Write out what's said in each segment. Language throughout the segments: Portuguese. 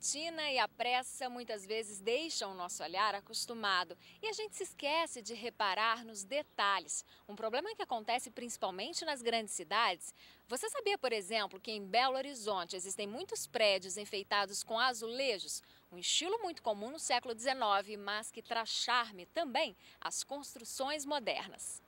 rotina e a pressa muitas vezes deixam o nosso olhar acostumado e a gente se esquece de reparar nos detalhes. Um problema que acontece principalmente nas grandes cidades. Você sabia, por exemplo, que em Belo Horizonte existem muitos prédios enfeitados com azulejos? Um estilo muito comum no século XIX, mas que traz charme também às construções modernas.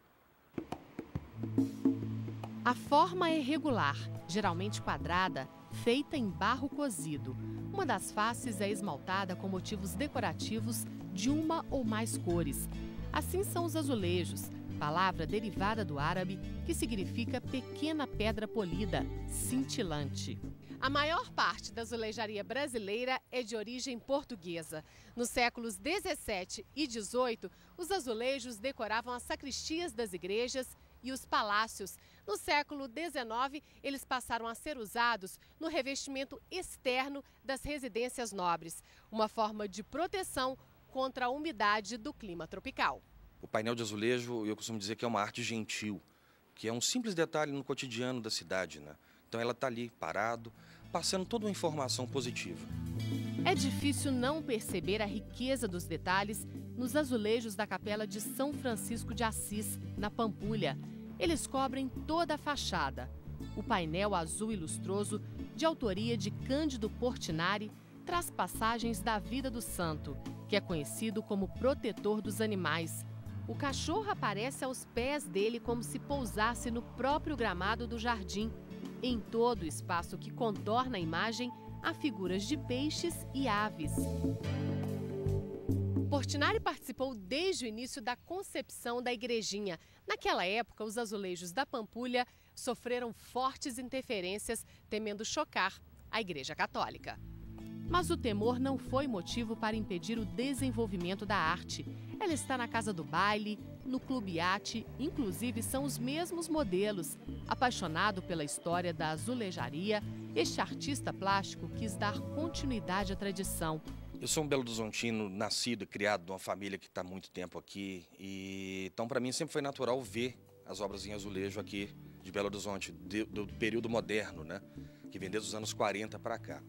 A forma é irregular, geralmente quadrada, feita em barro cozido. Uma das faces é esmaltada com motivos decorativos de uma ou mais cores. Assim são os azulejos, palavra derivada do árabe que significa pequena pedra polida, cintilante. A maior parte da azulejaria brasileira é de origem portuguesa. Nos séculos 17 e 18, os azulejos decoravam as sacristias das igrejas e os palácios. No século XIX, eles passaram a ser usados no revestimento externo das residências nobres, uma forma de proteção contra a umidade do clima tropical. O painel de azulejo, eu costumo dizer que é uma arte gentil, que é um simples detalhe no cotidiano da cidade, né? Então ela está ali, parado, passando toda uma informação positiva. É difícil não perceber a riqueza dos detalhes nos azulejos da Capela de São Francisco de Assis, na Pampulha. Eles cobrem toda a fachada. O painel azul e lustroso, de autoria de Cândido Portinari, traz passagens da vida do santo, que é conhecido como protetor dos animais. O cachorro aparece aos pés dele como se pousasse no próprio gramado do jardim. Em todo o espaço que contorna a imagem, há figuras de peixes e aves. Portinari participou desde o início da concepção da igrejinha. Naquela época, os azulejos da Pampulha sofreram fortes interferências, temendo chocar a Igreja Católica. Mas o temor não foi motivo para impedir o desenvolvimento da arte. Ela está na Casa do Baile, no Clube Iate, inclusive são os mesmos modelos. Apaixonado pela história da azulejaria, este artista plástico quis dar continuidade à tradição. Eu sou um belo-horizontino, nascido e criado numa família que está há muito tempo aqui. Então, para mim, sempre foi natural ver as obras em azulejo aqui de Belo Horizonte, do período moderno, né? Que vem desde os anos 40 para cá.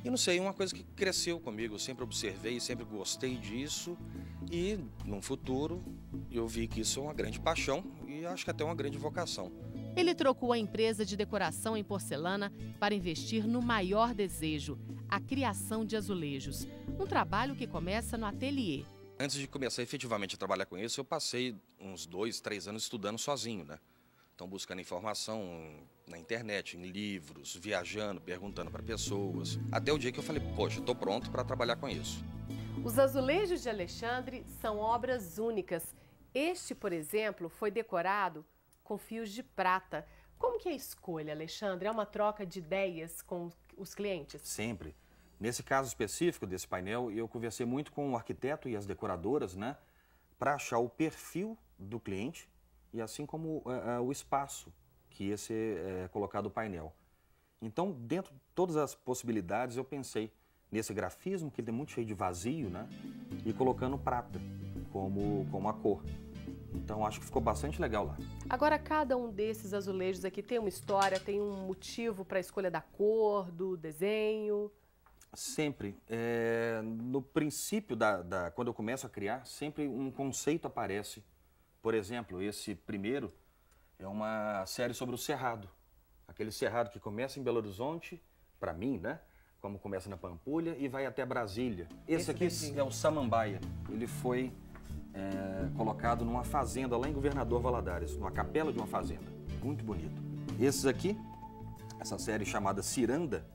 E não sei, uma coisa que cresceu comigo, eu sempre observei, sempre gostei disso. E, num futuro, eu vi que isso é uma grande paixão e acho que até uma grande vocação. Ele trocou a empresa de decoração em porcelana para investir no maior desejo, a criação de azulejos. Um trabalho que começa no ateliê. Antes de começar efetivamente a trabalhar com isso, eu passei uns 2, 3 anos estudando sozinho, né? Então, buscando informação na internet, em livros, viajando, perguntando para pessoas. Até o dia que eu falei, poxa, estou pronto para trabalhar com isso. Os azulejos de Alexandre são obras únicas. Este, por exemplo, foi decorado com fios de prata. Como que é a escolha, Alexandre? É uma troca de ideias com os clientes? Sempre. Nesse caso específico desse painel, eu conversei muito com o arquiteto e as decoradoras, né, para achar o perfil do cliente e assim como o espaço que ia ser colocado o painel. Então, dentro de todas as possibilidades, eu pensei nesse grafismo, que ele é muito cheio de vazio, né, e colocando prata como a cor. Então, acho que ficou bastante legal lá. Agora, cada um desses azulejos aqui tem uma história, tem um motivo para a escolha da cor, do desenho? Sempre. No princípio, quando eu começo a criar, sempre um conceito aparece. Por exemplo, esse primeiro é uma série sobre o Cerrado. Aquele Cerrado que começa em Belo Horizonte, para mim, né? Como começa na Pampulha e vai até Brasília. Esse aqui é o Samambaia. Ele foi colocado numa fazenda lá em Governador Valadares, numa capela de uma fazenda. Muito bonito. Esses aqui, essa série chamada Ciranda,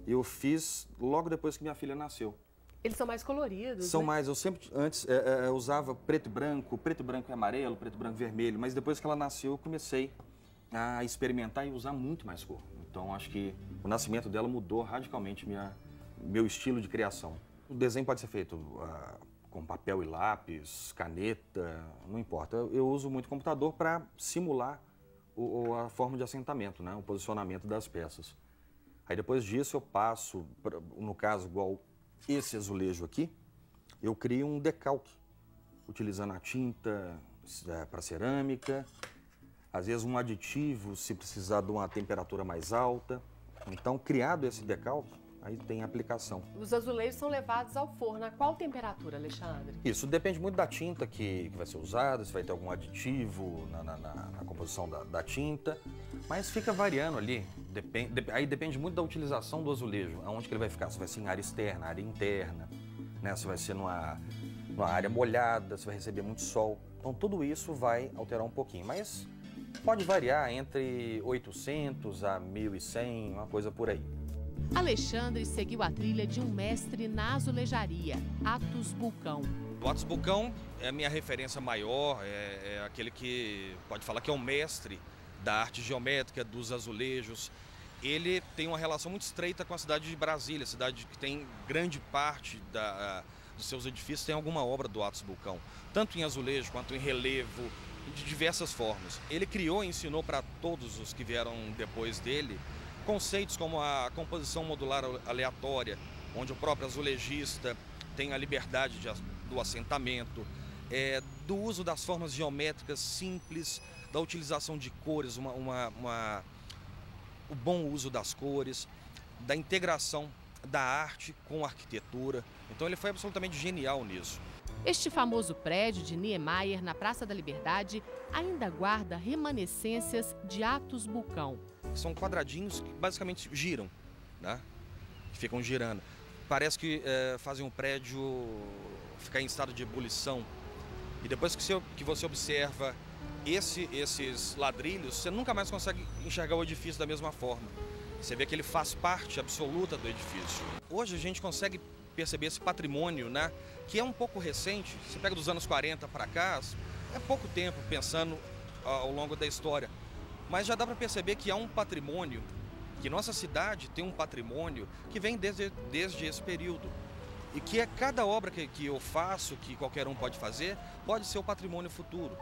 eu fiz logo depois que minha filha nasceu. Eles são mais coloridos, São né? mais, eu sempre antes usava preto e branco e amarelo, preto, branco e vermelho, mas depois que ela nasceu eu comecei a experimentar e usar muito mais cor. Então acho que o nascimento dela mudou radicalmente meu estilo de criação. O desenho pode ser feito com papel e lápis, caneta, não importa. Eu uso muito computador para simular a forma de assentamento, né? O posicionamento das peças. Aí depois disso eu passo, no caso igual esse azulejo aqui, eu crio um decalque, utilizando a tinta para cerâmica, às vezes um aditivo se precisar de uma temperatura mais alta. Então, criado esse decalque, aí tem aplicação. Os azulejos são levados ao forno. A qual temperatura, Alexandre? Isso depende muito da tinta que vai ser usada, se vai ter algum aditivo na composição da tinta, mas fica variando ali. Aí depende muito da utilização do azulejo, aonde que ele vai ficar, se vai ser em área externa, área interna, né? Se vai ser numa área molhada, se vai receber muito sol. Então tudo isso vai alterar um pouquinho, mas pode variar entre 800 a 1.100, uma coisa por aí. Alexandre seguiu a trilha de um mestre na azulejaria, Atos Bulcão. O Atos Bulcão é a minha referência maior, é aquele que pode falar que é o mestre da arte geométrica, dos azulejos. Ele tem uma relação muito estreita com a cidade de Brasília, cidade que tem grande parte dos seus edifícios, tem alguma obra do Atos Bulcão, tanto em azulejo quanto em relevo, de diversas formas. Ele criou e ensinou para todos os que vieram depois dele conceitos como a composição modular aleatória, onde o próprio azulejista tem a liberdade do assentamento, do uso das formas geométricas simples, da utilização de cores, o bom uso das cores, da integração da arte com a arquitetura. Então ele foi absolutamente genial nisso. Este famoso prédio de Niemeyer, na Praça da Liberdade, ainda guarda remanescências de Atos Bulcão. São quadradinhos que basicamente giram, né? Que ficam girando. Parece que fazem um prédio ficar em estado de ebulição. E depois que você observa esses ladrilhos, você nunca mais consegue enxergar o edifício da mesma forma. Você vê que ele faz parte absoluta do edifício. Hoje a gente consegue perceber esse patrimônio, né, que é um pouco recente. Você pega dos anos 40 para cá, é pouco tempo pensando ao longo da história. Mas já dá para perceber que há um patrimônio, que nossa cidade tem um patrimônio que vem desde esse período. E que cada obra que eu faço, que qualquer um pode fazer, pode ser o patrimônio futuro.